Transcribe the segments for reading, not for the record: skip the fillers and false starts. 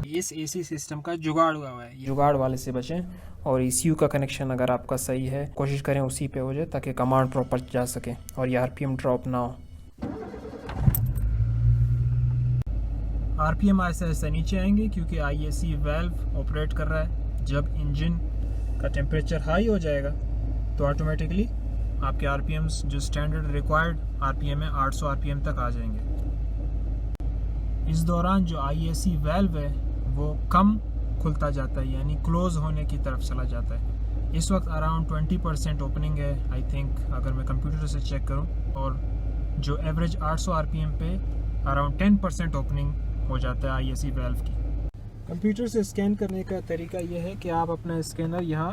इस AC system का जुगाड़ हुआ है, जुगाड़ वाले से बचें। और ECU का कनेक्शन अगर आपका सही है कोशिश करें उसी पे हो जाए ताकि कमांड प्रॉपर जा सके और ये RPM ड्रॉप ना हो। RPM ऐसे ऐसे नीचे आएंगे क्योंकि IAC वाल्व ऑपरेट कर रहा है। जब इंजन का टेम्परेचर हाई हो जाएगा तो ऑटोमेटिकली आपके RPMs जो स्टैंडर्ड रिक्वायर्ड RPM है 800 RPM तक आ जाएंगे। इस दौरान जो IAC वाल्व है वो कम खुलता जाता है, यानी क्लोज होने की तरफ चला जाता है। इस वक्त अराउंड 20% ओपनिंग है आई थिंक, अगर मैं कंप्यूटर से चेक करूं, और जो एवरेज 800 RPM पे अराउंड 10% ओपनिंग हो जाता है IAC वाल्व की। कंप्यूटर से स्कैन करने का तरीका यह है कि आप अपना स्कैनर यहाँ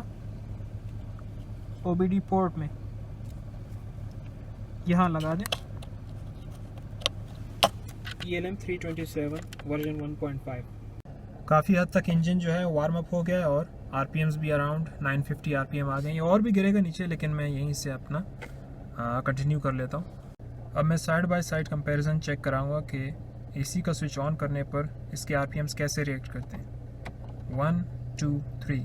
OBD पोर्ट में यहाँ लगा दें। ELM 327 version 1.5। काफ़ी हद तक इंजन जो है वार्म अप हो गया है और RPMs भी अराउंड 950 RPM आ गए। और भी गिरेगा नीचे, लेकिन मैं यहीं से अपना कंटिन्यू कर लेता हूँ। अब मैं side by side comparison check कराऊंगा कि AC का स्विच ऑन करने पर इसके RPMs कैसे रिएक्ट करते हैं। 1 2 3।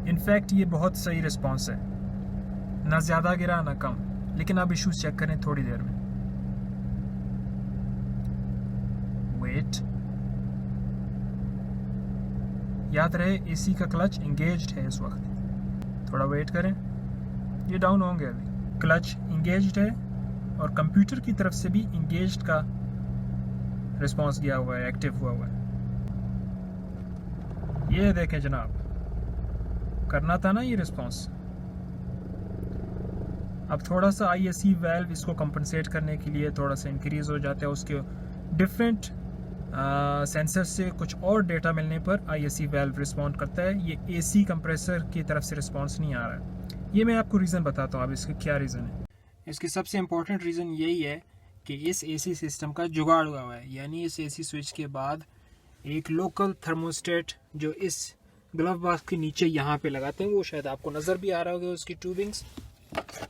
इनफैक्ट ये बहुत सही रिस्पॉन्स है, ना ज़्यादा गिरा ना कम। लेकिन आप इश्यूज चेक करें थोड़ी देर में। वेट, याद रहे AC का क्लच इंगेज्ड है इस वक्त। थोड़ा वेट करें, ये डाउन होंगे। अभी क्लच इंगेज्ड है और कंप्यूटर की तरफ से भी इंगेज्ड का रिस्पॉन्स गया हुआ है, एक्टिव हुआ हुआ है। ये देखें जनाब, करना था ना ये रिस्पॉन्स। अब थोड़ा सा IAC वाल्व इसको कंपनसेट करने के लिए थोड़ा सा इंक्रीज हो जाता है। उसके डिफरेंट सेंसर से कुछ और डेटा मिलने पर IAC वाल्व रिस्पॉन्ड करता है। ये AC कंप्रेसर की तरफ से रिस्पॉन्स नहीं आ रहा है। ये मैं आपको रीज़न बताता हूँ अब इसका क्या रीज़न है। इसकी सबसे इम्पोर्टेंट रीज़न यही है कि इस AC सिस्टम का जुगाड़ हुआ है, यानी इस AC स्विच के बाद एक लोकल थर्मोस्टेट जो इस ग्लव बॉक्स के नीचे यहाँ पे लगाते हैं, वो शायद आपको नज़र भी आ रहा होगा उसकी ट्यूबिंग्स।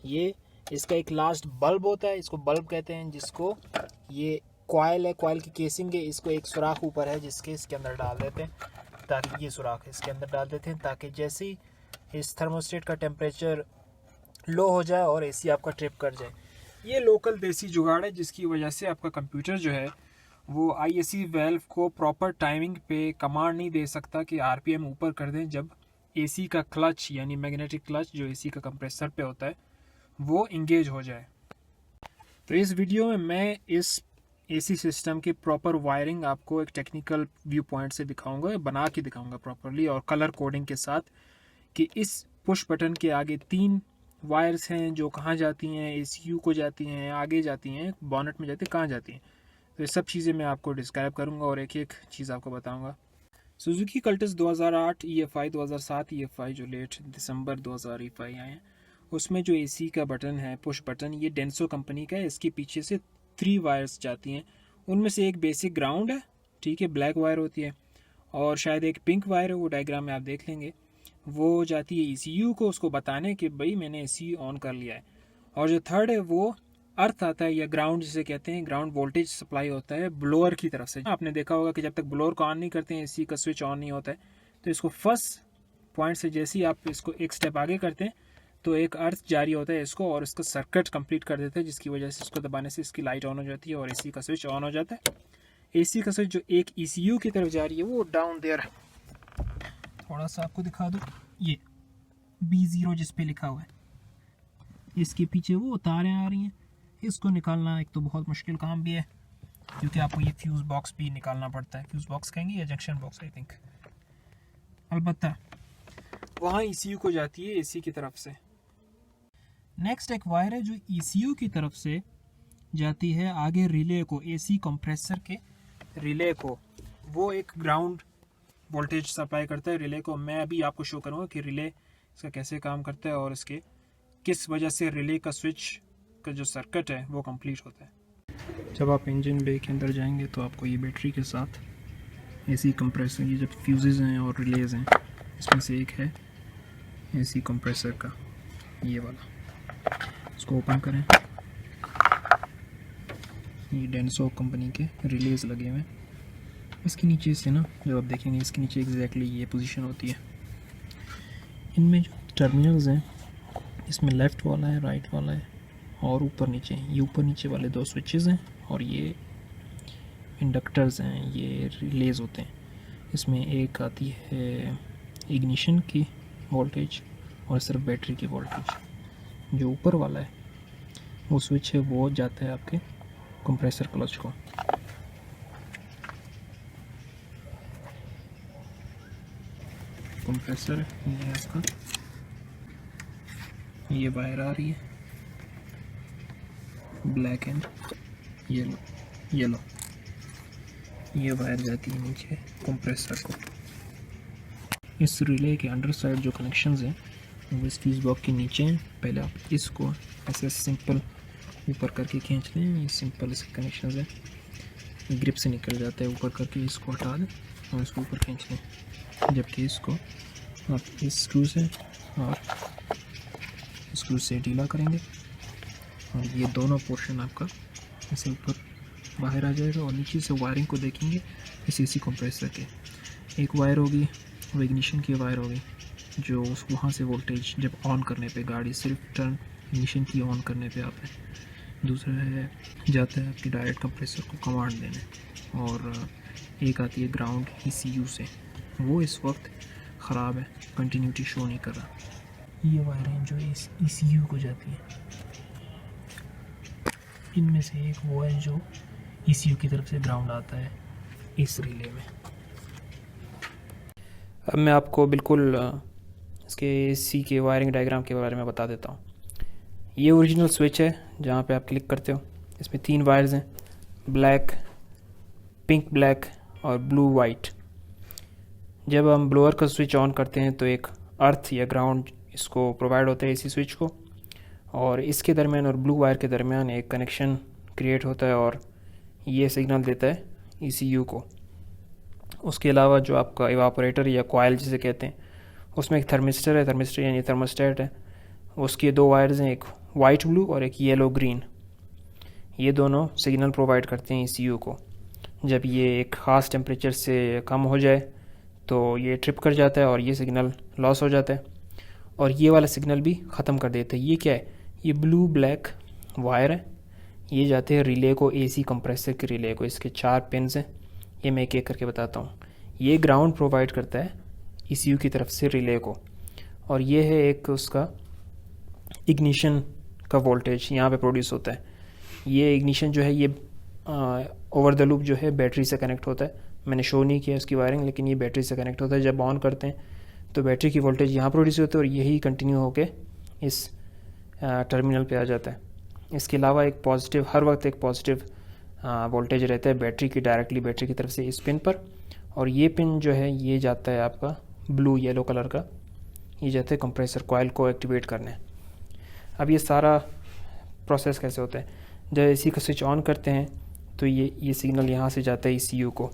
ये इसका एक लास्ट बल्ब होता है, इसको बल्ब कहते हैं, जिसको ये कॉइल है, कॉइल की केसिंग है। इसको एक सुराख ऊपर है जिसके इसके अंदर डाल देते हैं, ताकि ये सुराख इसके अंदर डाल देते हैं ताकि जैसे ही इस थर्मोस्टेट का टेम्परेचर लो हो जाए और AC आपका ट्रिप कर जाए। ये लोकल देसी जुगाड़ है जिसकी वजह से आपका कंप्यूटर जो है वो IAC वाल्व को प्रॉपर टाइमिंग पे कमांड नहीं दे सकता कि RPM ऊपर कर दें जब AC का क्लच यानी मैग्नेटिक क्लच जो AC का कंप्रेसर पे होता है वो इंगेज हो जाए। तो इस वीडियो में मैं इस AC सिस्टम की प्रॉपर वायरिंग आपको एक टेक्निकल व्यू पॉइंट से दिखाऊंगा, बना के दिखाऊंगा प्रॉपरली और कलर कोडिंग के साथ, कि इस पुश बटन के आगे 3 वायर्स हैं जो कहाँ जाती हैं, ECU को जाती हैं, आगे जाती हैं, बॉनेट में जाती हैं, कहाँ जाती हैं। तो ये सब चीज़ें मैं आपको डिस्क्राइब करूँगा और एक एक चीज़ आपको बताऊँगा। सुजुकी कल्टस 2008 EFI 2007 EFI जो लेट दिसंबर 2000 EFI आए हैं, उसमें जो AC का बटन है पुश बटन, ये डेंसो कंपनी का है। इसके पीछे से 3 वायर्स जाती हैं, उनमें से एक बेसिक ग्राउंड है, ठीक है, ब्लैक वायर होती है, और शायद एक पिंक वायर है, वो डायग्राम में आप देख लेंगे, वो जाती है ECU को, उसको बताने कि भाई मैंने AC ऑन कर लिया है। और जो थर्ड है वो अर्थ आता है या ग्राउंड जिसे कहते हैं, ग्राउंड वोल्टेज सप्लाई होता है ब्लोअर की तरफ से। आपने देखा होगा कि जब तक ब्लोअर को ऑन नहीं करते हैं AC का स्विच ऑन नहीं होता है। तो इसको फर्स्ट पॉइंट से जैसे ही आप इसको एक स्टेप आगे करते हैं तो एक अर्थ जारी होता है इसको और इसका सर्किट कंप्लीट कर देता है, जिसकी वजह से इसको दबाने से इसकी लाइट ऑन हो जाती है और AC का स्विच ऑन हो जाता है। AC का स्विच जो एक ECU की तरफ जा रही है वो डाउन देयर, थोड़ा सा आपको दिखा दो, ये B0 जिस पे लिखा हुआ है, इसके पीछे वो तारें आ रही हैं। इसको निकालना एक तो बहुत मुश्किल काम भी है क्योंकि आपको ये फ्यूज़ बॉक्स भी निकालना पड़ता है। फ्यूज़ बॉक्स कहेंगे या जंक्शन बॉक्स आई थिंक, अलबत्ता वहाँ ECU को जाती है AC की तरफ से। नेक्स्ट एक वायर है जो ECU की तरफ से जाती है आगे रिले को, AC कंप्रेसर के रिले को, वो एक ग्राउंड वोल्टेज सप्लाई करता है रिले को। मैं अभी आपको शो करूँगा कि रिले इसका कैसे काम करता है और इसके किस वजह से रिले का स्विच का जो सर्किट है वो कंप्लीट होता है। जब आप इंजन बे के अंदर जाएंगे तो आपको ये बैटरी के साथ AC कंप्रेसर, ये जब फ्यूजेस हैं और रिलेज हैं, इसमें से एक है AC कंप्रेसर का, ये वाला। इसको ओपन करें, ये डेंसो कंपनी के रिलेज लगे हुए हैं। इसके नीचे से ना जब आप देखेंगे इसके नीचे एग्जैक्टली ये पोजीशन होती है। इनमें जो टर्मिनल्स हैं इसमें लेफ़्ट वाला है, राइट वाला है और ऊपर नीचे। ये ऊपर नीचे वाले 2 स्विचेस हैं और ये इंडक्टर्स हैं, ये रिलेज होते हैं। इसमें एक आती है इग्निशन की वोल्टेज और सिर्फ बैटरी की वोल्टेज। जो ऊपर वाला है वो स्विच है वो जाता है आपके कंप्रेसर क्लच को। कंप्रेसर ये है इसका, ये वायर आ रही है ब्लैक एंड येलो, ये वायर जाती है नीचे कंप्रेसर को। इस रिले के अंडर साइड जो कनेक्शंस हैं वो इस फ्यूज बॉक्स के नीचे हैं। पहले आप इसको ऐसे सिंपल ऊपर करके खींच लें, ये सिंपल इसके कनेक्शंस हैं, ग्रिप से निकल जाता है। ऊपर करके इसको हटा दें और इसको ऊपर खींच लें, जबकि इसको आप इस स्क्रू से और स्क्रू से ढीला करेंगे और ये दोनों पोर्शन आपका ऐसे ऊपर बाहर आ जाएगा। और नीचे से वायरिंग को देखेंगे इस एसी कंप्रेसर के, एक वायर होगी वो इग्निशन की वायर होगी जो वहाँ से वोल्टेज जब ऑन करने पे गाड़ी सिर्फ टर्न इग्निशन की ऑन करने पे आता है। दूसरा है जाता है आपकी डायरेक्ट कंप्रेसर को कमांड देने। और एक आती है ग्राउंड ECU से, वो इस वक्त ख़राब है, कंटिन्यूटी शो नहीं कर रहा। ये वायरें जो इस ECU को जाती है, इनमें से एक वो है जो ECU की तरफ से ग्राउंड आता है इस रिले में। अब मैं आपको बिल्कुल इसके AC के वायरिंग डायग्राम के बारे में बता देता हूँ। ये ओरिजिनल स्विच है जहाँ पे आप क्लिक करते हो। इसमें 3 वायर्स हैं, ब्लैक, पिंक ब्लैक और ब्लू वाइट। जब हम ब्लोअर का स्विच ऑन करते हैं तो एक अर्थ या ग्राउंड इसको प्रोवाइड होता है AC स्विच को, और इसके दरमियान और ब्लू वायर के दरमियान एक कनेक्शन क्रिएट होता है और ये सिग्नल देता है ECU को। उसके अलावा जो आपका इवापोरेटर या कॉइल जिसे कहते हैं उसमें एक थर्मिस्टर है, थर्मिस्टर यानी थर्मोस्टेट है। उसके 2 वायर्स हैं, एक वाइट ब्लू और एक येलो ग्रीन। ये दोनों सिग्नल प्रोवाइड करते हैं ECU को। जब ये एक ख़ास टेम्परेचर से कम हो जाए तो ये ट्रिप कर जाता है और ये सिग्नल लॉस हो जाता है और ये वाला सिग्नल भी ख़त्म कर देता है। ये क्या है? ये ब्लू ब्लैक वायर है, ये जाते हैं रिले को, AC कंप्रेसर के रिले को। इसके 4 पिन्स हैं, ये मैं एक एक करके बताता हूँ। ये ग्राउंड प्रोवाइड करता है ECU की तरफ से रिले को, और ये है एक उसका इग्निशन का वोल्टेज यहाँ पे प्रोड्यूस होता है। ये इग्निशन जो है ये ओवर द लूप जो है बैटरी से कनेक्ट होता है। मैंने शो नहीं किया उसकी वायरिंग, लेकिन ये बैटरी से कनेक्ट होता है। जब ऑन करते हैं तो बैटरी की वोल्टेज यहाँ प्रोड्यूस होती है और यही कंटिन्यू होके इस टर्मिनल पे आ जाता है। इसके अलावा एक पॉजिटिव, हर वक्त एक पॉजिटिव वोल्टेज रहता है बैटरी की, डायरेक्टली बैटरी की तरफ से इस पिन पर। और ये पिन जो है ये जाता है आपका ब्लू येलो कलर का, ये जाता है कंप्रेसर कॉइल को एक्टिवेट करने। अब ये सारा प्रोसेस कैसे होता है? जब AC का स्विच ऑन करते हैं तो ये सिग्नल यहाँ से जाता है ECU को,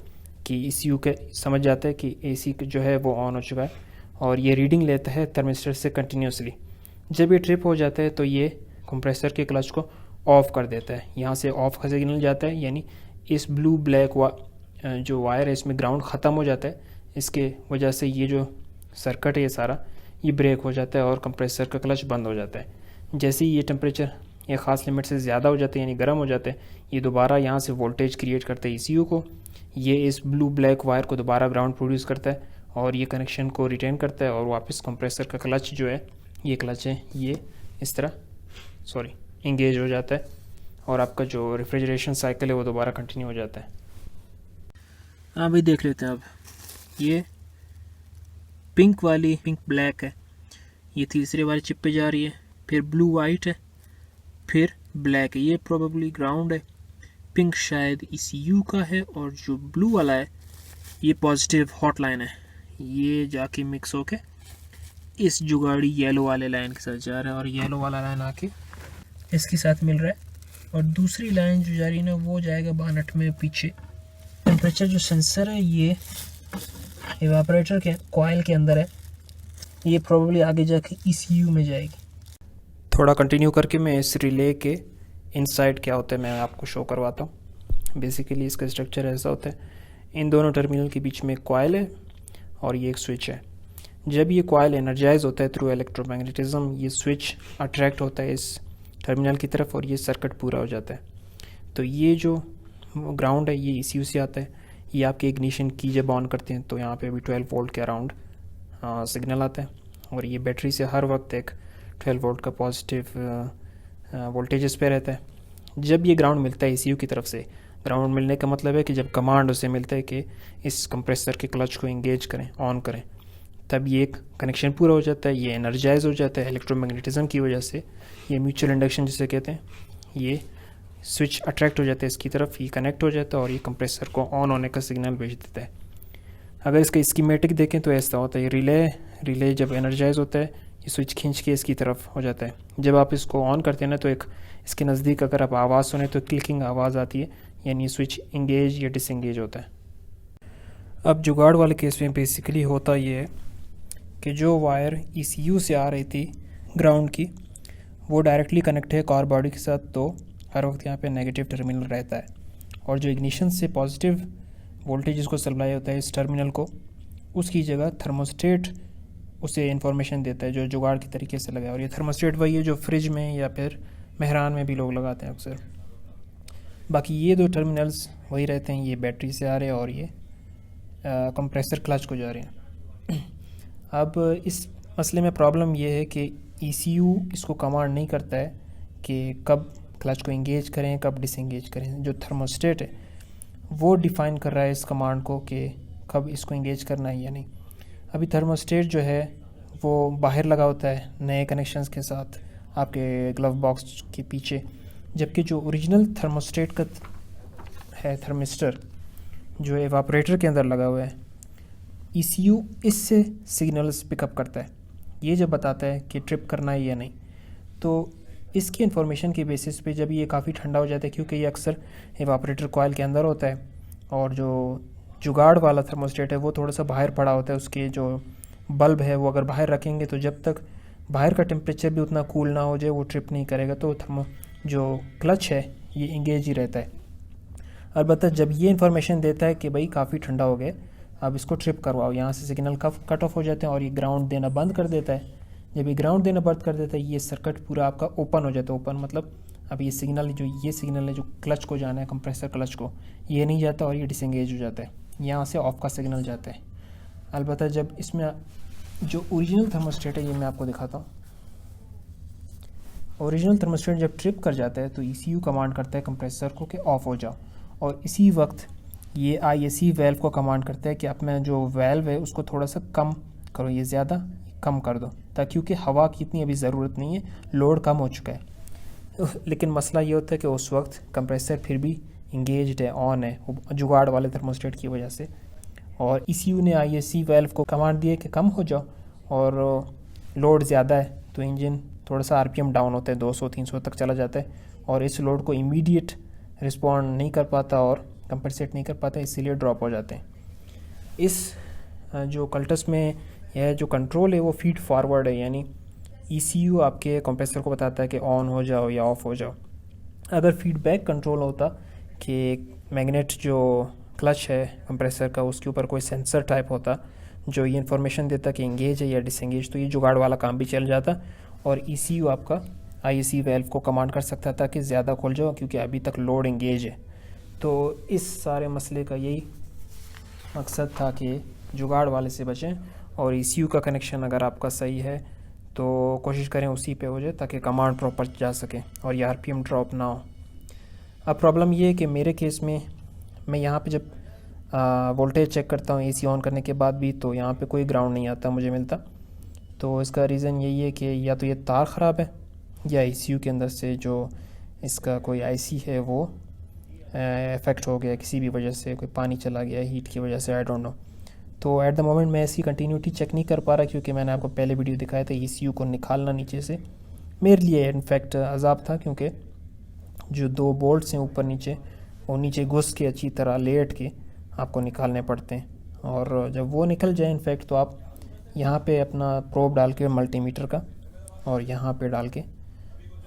कि ECU के समझ जाता है कि AC जो है वो ऑन हो चुका है, और ये रीडिंग लेता है थर्मिस्टर से कंटिन्यूसली। जब ये ट्रिप हो जाता है तो ये कंप्रेसर के क्लच को ऑफ़ कर देता है। यहाँ से ऑफ़ का सिग्नल जाता है, यानी इस ब्लू ब्लैक जो वायर है इसमें ग्राउंड ख़त्म हो जाता है। इसके वजह से ये जो सर्किट है ये सारा ये ब्रेक हो जाता है और कंप्रेसर का क्लच बंद हो जाता है। जैसे ही ये टेम्परेचर एक ख़ास लिमिट से ज़्यादा हो जाते हैं यानी गर्म हो जाते हैं, ये दोबारा यहाँ से वोल्टेज क्रिएट करते हैं ECU को। ये इस ब्लू ब्लैक वायर को दोबारा ग्राउंड प्रोड्यूस करता है और ये कनेक्शन को रिटेन करता है, और वापस कंप्रेसर का क्लच जो है ये क्लच है ये इस तरह इंगेज हो जाता है और आपका जो रेफ्रिजरेशन साइकिल है वो दोबारा कंटिन्यू हो जाता है। हाँ भाई, देख लेते हैं अब। ये पिंक वाली पिंक ब्लैक है, ये तीसरे वाली चिप पे जा रही है, फिर ब्लू वाइट है, फिर ब्लैक है, ये प्रोबेबली ग्राउंड है। पिंक शायद ECU का है और जो ब्लू वाला है ये पॉजिटिव हॉट लाइन है। ये जाके मिक्स होके इस जुगाड़ी येलो वाले लाइन के साथ जा रहा है और येलो वाला लाइन आके इसके साथ मिल रहा है, और दूसरी लाइन जो जा रही है ना वो जाएगा बानट में पीछे। टेम्परेचर जो सेंसर है ये इवापोरेटर के कॉइल के अंदर है, ये प्रोबेबली आगे जाके ECU में जाएगी। थोड़ा कंटिन्यू करके मैं इस रिले के इनसाइड क्या होता है मैं आपको शो करवाता हूँ। बेसिकली इसका स्ट्रक्चर ऐसा होता है, इन दोनों टर्मिनल के बीच में एक कॉइल है और ये एक स्विच है। जब ये कॉइल एनर्जाइज होता है थ्रू इलेक्ट्रोमैग्नेटिज्म, ये स्विच अट्रैक्ट होता है इस टर्मिनल की तरफ और ये सर्किट पूरा हो जाता है। तो ये जो ग्राउंड है ये ECU से आता है। ये आपके इग्निशन की जब ऑन करते हैं तो यहाँ पे अभी 12 वोल्ट के अराउंड सिग्नल आता है और ये बैटरी से हर वक्त एक 12 वोल्ट का पॉजिटिव वोल्टेज इस पे रहता है। जब ये ग्राउंड मिलता है ECU की तरफ से, ग्राउंड मिलने का मतलब है कि जब कमांड उसे मिलता है कि इस कंप्रेसर के क्लच को इंगेज करें, ऑन करें, तब ये एक कनेक्शन पूरा हो जाता है, ये एनर्जाइज हो जाता है इलेक्ट्रोमैग्नेटिज्म की वजह से। ये म्यूचुअल इंडक्शन जिसे कहते हैं, ये स्विच अट्रैक्ट हो जाता है इसकी तरफ, ये कनेक्ट हो जाता है और ये कंप्रेसर को ऑन होने का सिग्नल भेज देता है। अगर इसका स्कीमेटिक देखें तो ऐसा होता है, रिले जब एनर्जाइज होता है ये स्विच खींच के इसकी तरफ हो जाता है। जब आप इसको ऑन करते हैं ना तो एक इसके नज़दीक अगर आप आवाज़ सुने तो क्लिकिंग आवाज़ आती है, यानी स्विच इंगेज या डिसंगेज होता है। अब जुगाड़ वाले केस में बेसिकली होता ये है कि जो वायर ECU से आ रही थी ग्राउंड की, वो डायरेक्टली कनेक्ट है कार बॉडी के साथ, तो हर वक्त यहाँ पे नेगेटिव टर्मिनल रहता है। और जो इग्निशन से पॉजिटिव वोल्टेज इसको सप्लाई होता है इस टर्मिनल को, उसकी जगह थर्मोस्टेट उसे इन्फॉर्मेशन देता है जो जुगाड़ के तरीके से लगा है। और ये थर्मोस्टेट वही है जो फ्रिज में या फिर मेहरान में भी लोग लगाते हैं अक्सर। बाकी ये दो टर्मिनल्स वही रहते हैं, ये बैटरी से आ रहे हैं और ये कंप्रेसर क्लच को जा रहे हैं। अब इस मसले में प्रॉब्लम ये है कि ECU इसको कमांड नहीं करता है कि कब क्लच को इंगेज करें, कब डिसंगेज करें। जो थर्मोस्टेट है वो डिफ़ाइन कर रहा है इस कमांड को कि कब इसको इंगेज करना है या नहीं। अभी थर्मोस्टेट जो है वो बाहर लगा होता है नए कनेक्शंस के साथ आपके ग्लव बॉक्स के पीछे, जबकि जो ओरिजिनल थर्मोस्टेट का है थर्मिस्टर जो एवापोरेटर के अंदर लगा हुआ है, ECU इससे सिग्नल्स पिकअप करता है। ये जब बताता है कि ट्रिप करना है या नहीं, तो इसकी इन्फॉर्मेशन के बेसिस पे जब ये काफ़ी ठंडा हो जाता है, क्योंकि ये अक्सर एवापोरेटर कॉइल के अंदर होता है और जो जुगाड़ वाला थर्मोस्टेट है वो थोड़ा सा बाहर पड़ा होता है, उसके जो बल्ब है वो अगर बाहर रखेंगे तो जब तक बाहर का टेम्परेचर भी उतना कूल ना हो जाए वो ट्रिप नहीं करेगा, तो जो क्लच है ये इंगेज ही रहता है। अलबत्ता जब ये इन्फॉर्मेशन देता है कि भाई काफ़ी ठंडा हो गया, अब इसको ट्रिप करवाओ, यहाँ से सिग्नल कट ऑफ हो जाते हैं और ये ग्राउंड देना बंद कर देता है। जब ये ग्राउंड देना बंद कर देता है ये सर्किट पूरा आपका ओपन हो जाता है। ओपन मतलब अब ये सिग्नल है जो क्लच को जाना है, कंप्रेसर क्लच को, ये नहीं जाता और ये डिसंगेज हो जाता है, यहाँ से ऑफ का सिग्नल जाता है। अलबत्ता जब इसमें जो ओरिजिनल थर्मोस्टेट है ये मैं आपको दिखाता हूँ। ओरिजिनल थर्मोस्टेट जब ट्रिप कर जाता है तो ECU कमांड करता है कंप्रेसर को कि ऑफ हो जाओ, और इसी वक्त ये IAC वेल्व को कमांड करता है कि अपना जो वेल्व है उसको थोड़ा सा कम करो, ये ज़्यादा कम कर दो, ताकि क्योंकि हवा की इतनी अभी ज़रूरत नहीं है, लोड कम हो चुका है। लेकिन मसला ये होता है कि उस वक्त कंप्रेसर फिर भी इंगेज्ड है, ऑन है, जुगाड़ वाले थर्मोस्टेट की वजह से। और ECU ने IAC वेल्व को कमांड दिया कि कम हो जाओ, और लोड ज़्यादा है तो इंजन थोड़ा सा RPM डाउन होता है, 200-300 तक चला जाता है और इस लोड को इमीडिएट रिस्पॉन्ड नहीं कर पाता और कंपनसेट नहीं कर पाता, इसीलिए ड्रॉप हो जाते हैं। इस जो कल्टस में यह जो कंट्रोल है वो फीड फॉरवर्ड है, यानी ECU आपके कंप्रेसर को बताता है कि ऑन हो जाओ या ऑफ हो जाओ। अगर फीडबैक कंट्रोल होता कि मैग्नेट जो क्लच है कंप्रेसर का उसके ऊपर कोई सेंसर टाइप होता जो ये इन्फॉर्मेशन देता कि इंगेज है या डिसंगेज, तो ये जुगाड़ वाला काम भी चल जाता और ECU आपका IAC वेल्व को कमांड कर सकता था कि ज़्यादा खोल जाओ क्योंकि अभी तक लोड इंगेज है। तो इस सारे मसले का यही मकसद था कि जुगाड़ वाले से बचें, और ECU का कनेक्शन अगर आपका सही है तो कोशिश करें उसी पे हो जाए ताकि कमांड प्रॉपर जा सके और ये RPM ड्रॉप ना हो। अब प्रॉब्लम ये है कि मेरे केस में मैं यहाँ पे जब वोल्टेज चेक करता हूँ AC ऑन करने के बाद भी, तो यहाँ पे कोई ग्राउंड नहीं आता मुझे मिलता। तो इसका रीज़न यही है कि या तो ये तार ख़राब है या ECU के अंदर से जो इसका कोई IC है वो इफ़ेक्ट हो गया किसी भी वजह से, कोई पानी चला गया हीट की वजह से, आई डोंट नो। तो एट द मोमेंट मैं इसकी कंटिन्यूटी चेक नहीं कर पा रहा क्योंकि मैंने आपको पहले वीडियो दिखाया था ECU को निकालना नीचे से मेरे लिए इनफैक्ट अजाब था, क्योंकि जो 2 बोल्ट्स हैं ऊपर नीचे वो नीचे घुस के अच्छी तरह लेट के आपको निकालने पड़ते हैं, और जब वो निकल जाए इनफैक्ट तो आप यहाँ पे अपना प्रोब डाल के मल्टीमीटर का और यहाँ पे डाल के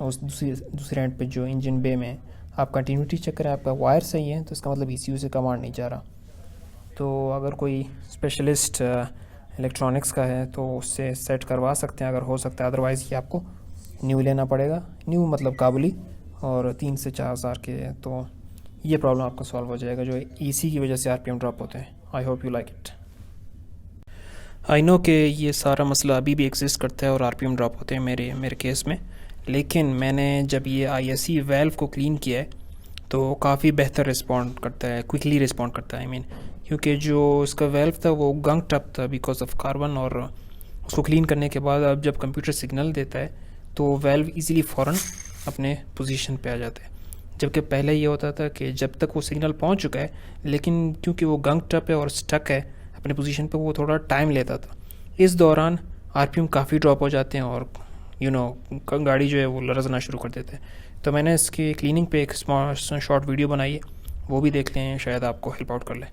उस दूसरे एंड पे जो इंजन बे में आप कंटिन्यूटी चेक करें, आपका वायर सही है तो इसका मतलब ECU से कमांड नहीं जा रहा। तो अगर कोई स्पेशलिस्ट इलेक्ट्रॉनिक्स का है तो उससे सेट करवा सकते हैं अगर हो सकता है, अदरवाइज़ ये आपको न्यू लेना पड़ेगा। न्यू मतलब काबुली, और 3 से 4 हज़ार के है, तो ये प्रॉब्लम आपका सॉल्व हो जाएगा जो EC की वजह से RPM ड्रॉप होते हैं। I hope you like it. I know कि ये सारा मसला अभी भी एग्जिस्ट करता है और RPM ड्रॉप होते हैं मेरे केस में, लेकिन मैंने जब ये ISE वेल्व को क्लीन किया है तो काफ़ी बेहतर रिस्पॉन्ड करता है, क्विकली रिस्पॉन्ड करता है। आई मीन क्योंकि जो इसका वेल्व था वो गंक्ड अप था बिकॉज ऑफ कार्बन, और उसको क्लीन करने के बाद अब जब कंप्यूटर सिग्नल देता है तो वेल्व इजीली फ़ौरन अपने पोजीशन पे आ जाता है। जबकि पहले ये होता था कि जब तक वो सिग्नल पहुंच चुका है, लेकिन क्योंकि वो गंक्ड अप है और स्टक है अपने पोजीशन पे, वो थोड़ा टाइम लेता था। इस दौरान RPM काफ़ी ड्रॉप हो जाते हैं और गाड़ी जो है वो लरज़ना शुरू कर देते हैं। तो मैंने इसकी क्लीनिंग पे एक शॉर्ट वीडियो बनाई है, वो भी देख लें, शायद आपको हेल्प आउट कर ले।